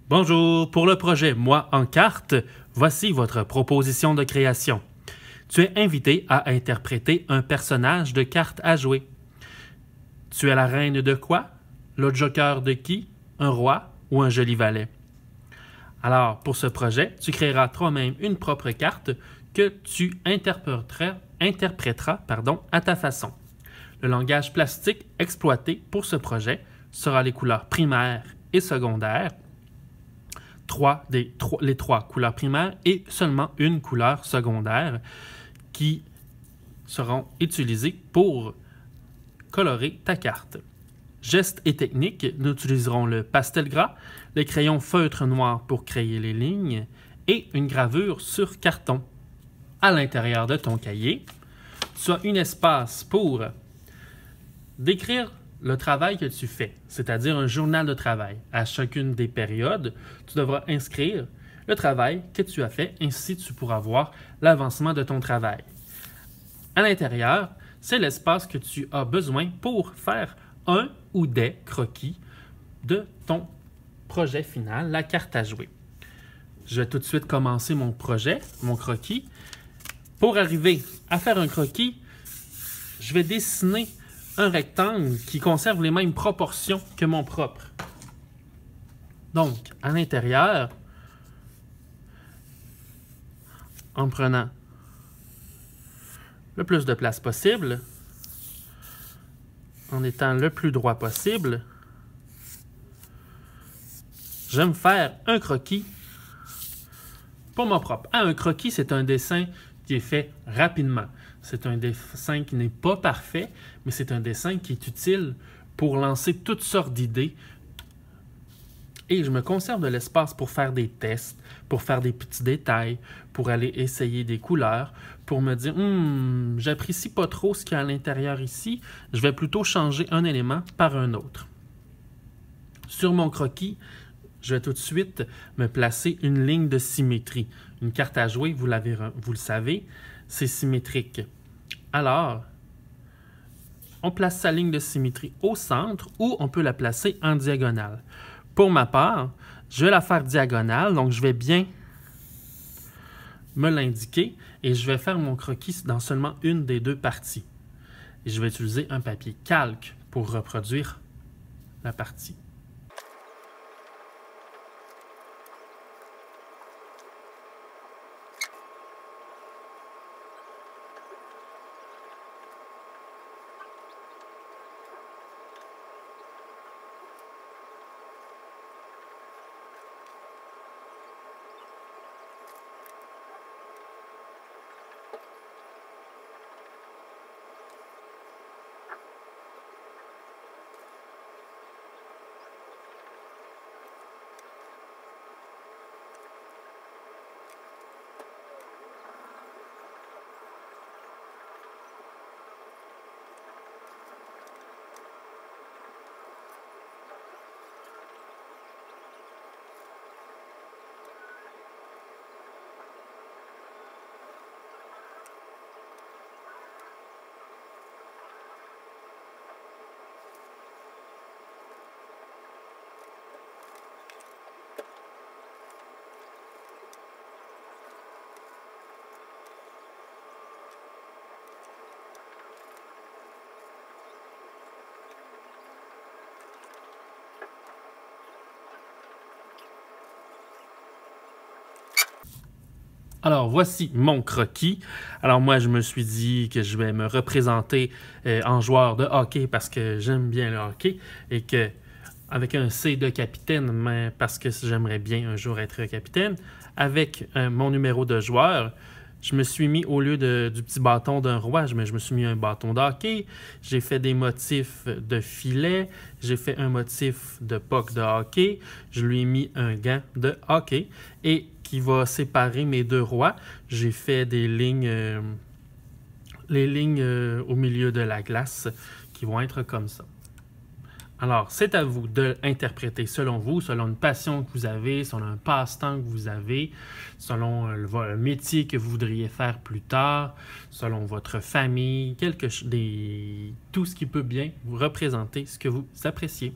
Bonjour, pour le projet Moi en carte, voici votre proposition de création. Tu es invité à interpréter un personnage de carte à jouer. Tu es la reine de quoi? Le joker de qui? Un roi ou un joli valet? Alors, pour ce projet, tu créeras toi-même une propre carte que tu interpréteras à ta façon. Le langage plastique exploité pour ce projet sera les couleurs primaires et secondaires, les trois couleurs primaires et seulement une couleur secondaire qui seront utilisées pour colorer ta carte. Gestes et techniques, nous utiliserons le pastel gras, les crayons feutre noir pour créer les lignes et une gravure sur carton. À l'intérieur de ton cahier, tu as un espace pour décrire le travail que tu fais, c'est-à-dire un journal de travail. À chacune des périodes, tu devras inscrire le travail que tu as fait, ainsi tu pourras voir l'avancement de ton travail. À l'intérieur, c'est l'espace que tu as besoin pour faire un ou des croquis de ton projet final, la carte à jouer. Je vais tout de suite commencer mon projet, mon croquis. Pour arriver à faire un croquis, je vais dessiner un rectangle qui conserve les mêmes proportions que mon propre. Donc, à l'intérieur, en prenant le plus de place possible, en étant le plus droit possible, je vais me faire un croquis pour mon propre. Un croquis, c'est un dessin qui est fait rapidement. C'est un dessin qui n'est pas parfait, mais c'est un dessin qui est utile pour lancer toutes sortes d'idées. Et je me conserve de l'espace pour faire des tests, pour faire des petits détails, pour aller essayer des couleurs, pour me dire « j'apprécie pas trop ce qu'il y a à l'intérieur ici, je vais plutôt changer un élément par un autre ». Sur mon croquis, je vais tout de suite me placer une ligne de symétrie. Une carte à jouer, vous le savez, c'est symétrique. Alors, on place sa ligne de symétrie au centre ou on peut la placer en diagonale. Pour ma part, je vais la faire diagonale, donc je vais bien me l'indiquer et je vais faire mon croquis dans seulement une des deux parties. Et je vais utiliser un papier calque pour reproduire la partie. Alors, voici mon croquis. Alors, moi, je me suis dit que je vais me représenter en joueur de hockey parce que j'aime bien le hockey et que avec un C de capitaine, mais parce que j'aimerais bien un jour être capitaine. Avec mon numéro de joueur, je me suis mis, au lieu du petit bâton d'un roi, je me suis mis un bâton de hockey. J'ai fait des motifs de filet. J'ai fait un motif de puck de hockey. Je lui ai mis un gant de hockey. Et qui va séparer mes deux rois. J'ai fait des lignes, les lignes au milieu de la glace qui vont être comme ça. Alors, c'est à vous d'interpréter selon vous, selon une passion que vous avez, selon un passe-temps que vous avez, selon le métier que vous voudriez faire plus tard, selon votre famille, tout ce qui peut bien vous représenter ce que vous appréciez.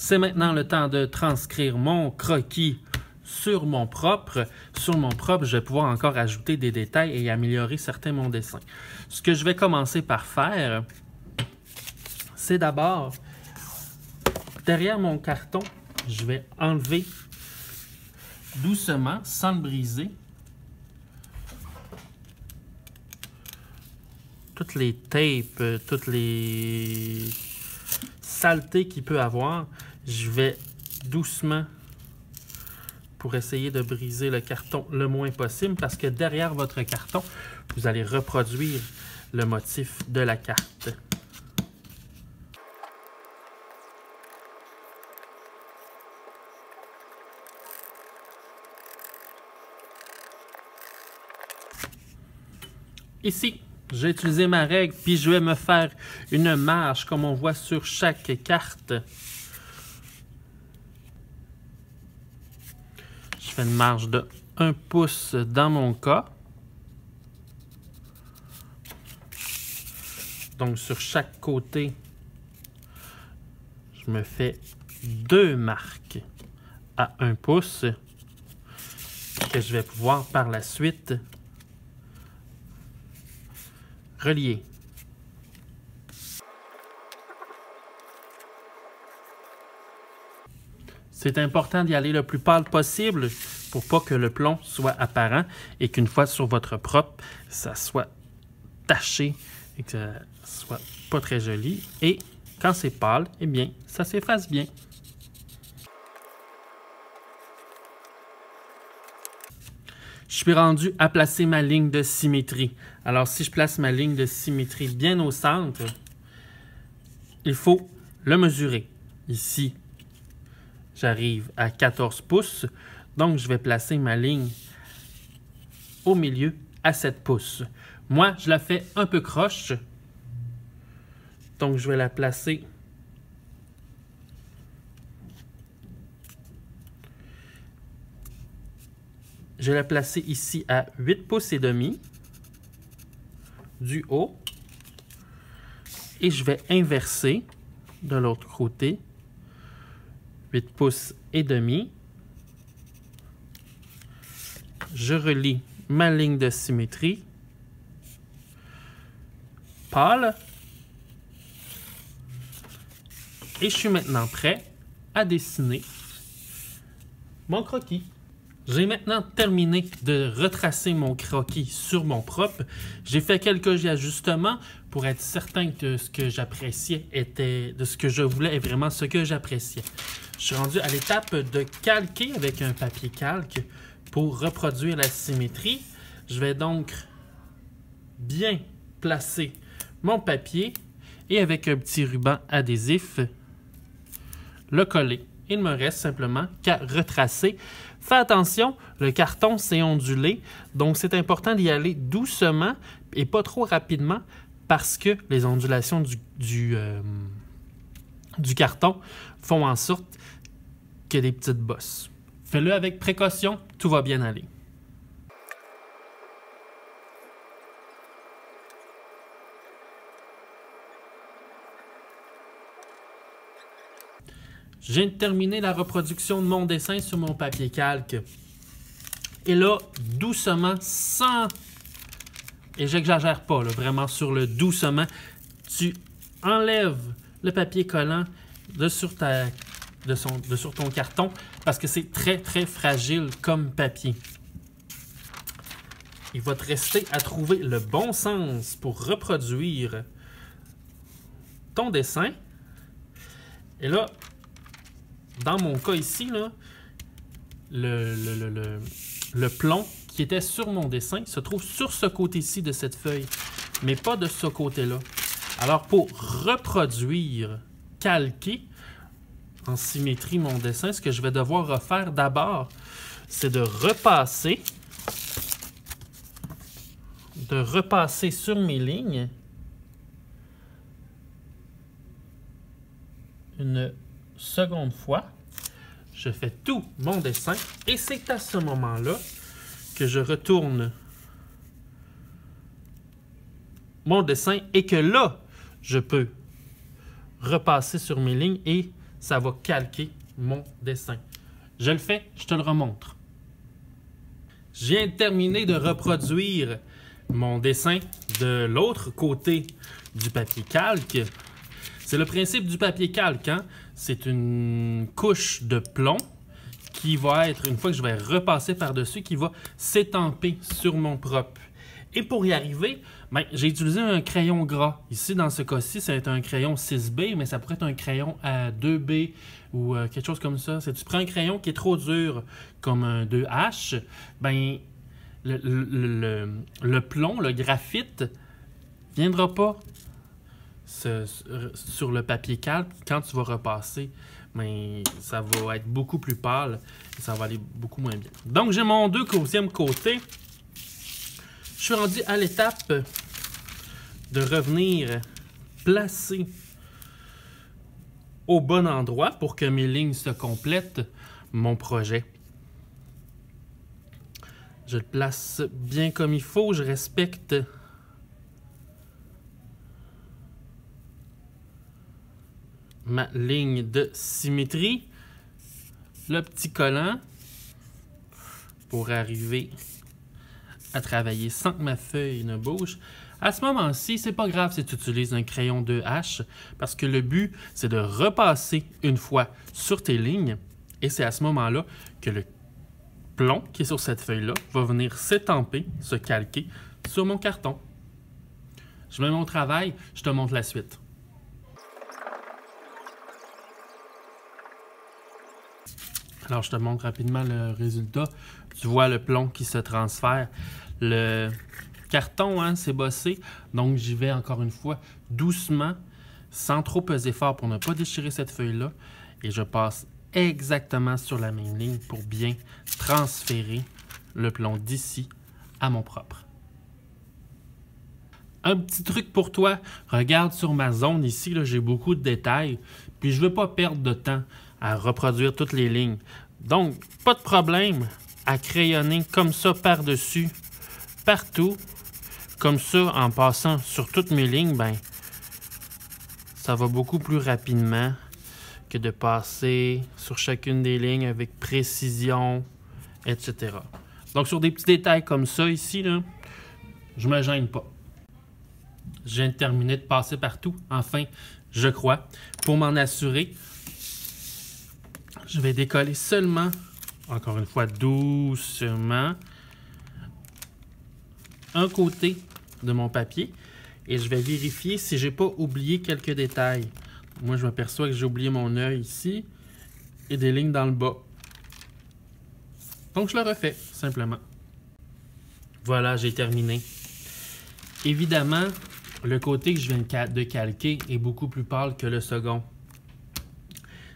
C'est maintenant le temps de transcrire mon croquis sur mon propre. Sur mon propre, je vais pouvoir encore ajouter des détails et améliorer certains de mon dessin. Ce que je vais commencer par faire, c'est d'abord, derrière mon carton, je vais enlever doucement, sans le briser, toutes les tapes, toutes les saletés qu'il peut avoir. Je vais doucement pour essayer de briser le carton le moins possible parce que derrière votre carton, vous allez reproduire le motif de la carte. Ici, j'ai utilisé ma règle, puis je vais me faire une marge comme on voit sur chaque carte. Je fais une marge de 1 pouce dans mon cas. Donc sur chaque côté, je me fais 2 marques à 1 pouce que je vais pouvoir par la suite relier. C'est important d'y aller le plus pâle possible pour pas que le plomb soit apparent et qu'une fois sur votre propre, ça soit taché et que ça soit pas très joli. Et quand c'est pâle, eh bien, ça s'efface bien. Je suis rendu à placer ma ligne de symétrie. Alors, si je place ma ligne de symétrie bien au centre, il faut le mesurer. Ici, j'arrive à 14 pouces. Donc, je vais placer ma ligne au milieu à 7 pouces. Moi, je la fais un peu croche. Donc, je vais la placer je vais la placer ici à 8 pouces et demi du haut. Et je vais inverser de l'autre côté. 8 pouces et demi. Je relie ma ligne de symétrie. Pâle. Et je suis maintenant prêt à dessiner mon croquis. J'ai maintenant terminé de retracer mon croquis sur mon propre. J'ai fait quelques ajustements pour être certain que ce que j'appréciais était, de ce que je voulais est vraiment ce que j'appréciais. Je suis rendu à l'étape de calquer avec un papier calque pour reproduire la symétrie. Je vais donc bien placer mon papier et avec un petit ruban adhésif, le coller. Il me reste simplement qu'à retracer. Fais attention, le carton s'est ondulé, donc c'est important d'y aller doucement et pas trop rapidement parce que les ondulations du carton font en sorte qu'il y a des petites bosses. Fais-le avec précaution, tout va bien aller. Je viens de terminer la reproduction de mon dessin sur mon papier calque. Et là, doucement, sans... Et j'exagère pas, là, vraiment sur le doucement, tu enlèves le papier collant de sur ton carton parce que c'est très, très fragile comme papier. Il va te rester à trouver le bon sens pour reproduire ton dessin. Et là, dans mon cas ici, là, le plomb qui était sur mon dessin se trouve sur ce côté-ci de cette feuille, mais pas de ce côté-là. Alors, pour reproduire, calquer en symétrie mon dessin, ce que je vais devoir refaire d'abord, c'est de repasser sur mes lignes une seconde fois. Je fais tout mon dessin et c'est à ce moment-là que je retourne mon dessin et que là, je peux repasser sur mes lignes et ça va calquer mon dessin. Je le fais, je te le remontre. Je viens de terminer de reproduire mon dessin de l'autre côté du papier calque. C'est le principe du papier calque, hein? C'est une couche de plomb qui va être, une fois que je vais repasser par-dessus, qui va s'étamper sur mon propre. Et pour y arriver, ben, j'ai utilisé un crayon gras. Ici, dans ce cas-ci, ça va être un crayon 6B, mais ça pourrait être un crayon à 2B ou quelque chose comme ça. Si tu prends un crayon qui est trop dur, comme un 2H, ben, le plomb, le graphite, ne viendra pas sur le papier calque. Quand tu vas repasser, ben, ça va être beaucoup plus pâle et ça va aller beaucoup moins bien. Donc, j'ai mon deuxième côté. Je suis rendu à l'étape de revenir placer au bon endroit pour que mes lignes se complètent mon projet. Je le place bien comme il faut, je respecte ma ligne de symétrie, le petit collant pour arriver à travailler sans que ma feuille ne bouge. À ce moment-ci, c'est pas grave si tu utilises un crayon 2H parce que le but, c'est de repasser une fois sur tes lignes et c'est à ce moment-là que le plomb qui est sur cette feuille-là va venir s'étamper, se calquer sur mon carton. Je mets mon travail, je te montre la suite. Alors, je te montre rapidement le résultat. Tu vois le plomb qui se transfère. Le carton, hein, c'est bossé. Donc, j'y vais encore une fois doucement, sans trop peser fort pour ne pas déchirer cette feuille-là. Et je passe exactement sur la même ligne pour bien transférer le plomb d'ici à mon propre. Un petit truc pour toi, regarde sur ma zone ici, j'ai beaucoup de détails. Puis, je ne veux pas perdre de temps à reproduire toutes les lignes. Donc, pas de problème à crayonner comme ça par-dessus, partout. Comme ça, en passant sur toutes mes lignes, ben, ça va beaucoup plus rapidement que de passer sur chacune des lignes avec précision, etc. Donc, sur des petits détails comme ça ici, là, je me gêne pas. Je viens de terminer de passer partout, enfin, je crois, pour m'en assurer. Je vais décoller seulement, encore une fois, doucement, un côté de mon papier et je vais vérifier si j'ai pas oublié quelques détails. Moi, je m'aperçois que j'ai oublié mon œil ici et des lignes dans le bas. Donc, je le refais, simplement. Voilà, j'ai terminé. Évidemment, le côté que je viens de calquer est beaucoup plus pâle que le second.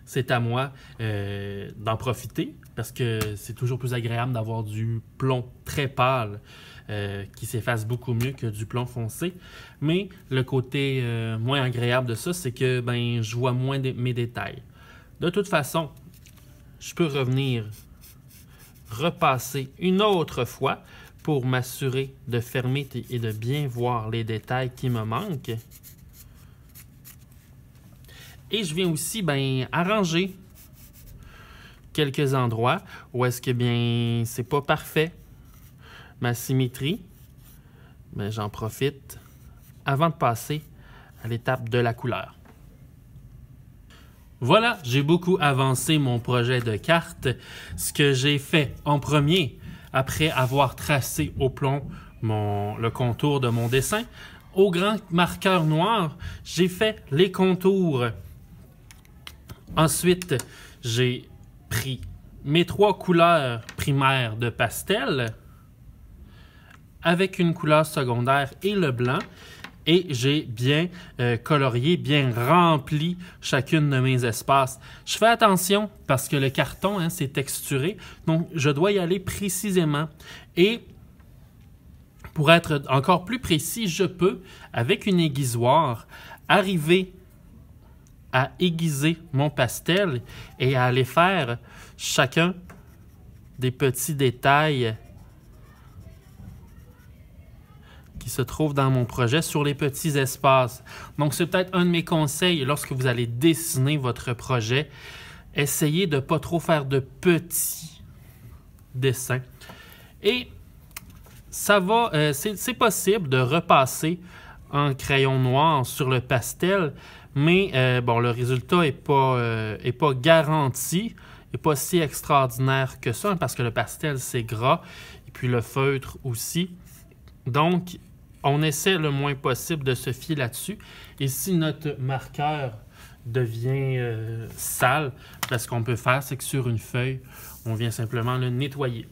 C'est à moi d'en profiter parce que c'est toujours plus agréable d'avoir du plomb très pâle qui s'efface beaucoup mieux que du plomb foncé. Mais le côté moins agréable de ça, c'est que ben, je vois moins mes détails. De toute façon, je peux revenir repasser une autre fois pour m'assurer de fermer et de bien voir les détails qui me manquent. Et je viens aussi arranger quelques endroits où est-ce que bien c'est pas parfait ma symétrie. Mais j'en profite avant de passer à l'étape de la couleur. Voilà, j'ai beaucoup avancé mon projet de carte. Ce que j'ai fait en premier, après avoir tracé au plomb le contour de mon dessin, au grand marqueur noir, j'ai fait les contours. Ensuite, j'ai pris mes 3 couleurs primaires de pastel avec une couleur secondaire et le blanc. Et j'ai bien colorié, bien rempli chacune de mes espaces. Je fais attention parce que le carton, hein, c'est texturé. Donc, je dois y aller précisément. Et pour être encore plus précis, je peux, avec une aiguisoire, arriver à aiguiser mon pastel et à aller faire chacun des petits détails qui se trouve dans mon projet sur les petits espaces. Donc, c'est peut-être un de mes conseils lorsque vous allez dessiner votre projet. Essayez de ne pas trop faire de petits dessins. Et ça va, c'est possible de repasser en crayon noir sur le pastel, mais bon, le résultat n'est pas garanti, n'est pas si extraordinaire que ça, parce que le pastel, c'est gras, et puis le feutre aussi. Donc, on essaie le moins possible de se fier là-dessus. Et si notre marqueur devient sale, ce qu'on peut faire, c'est que sur une feuille, on vient simplement le nettoyer.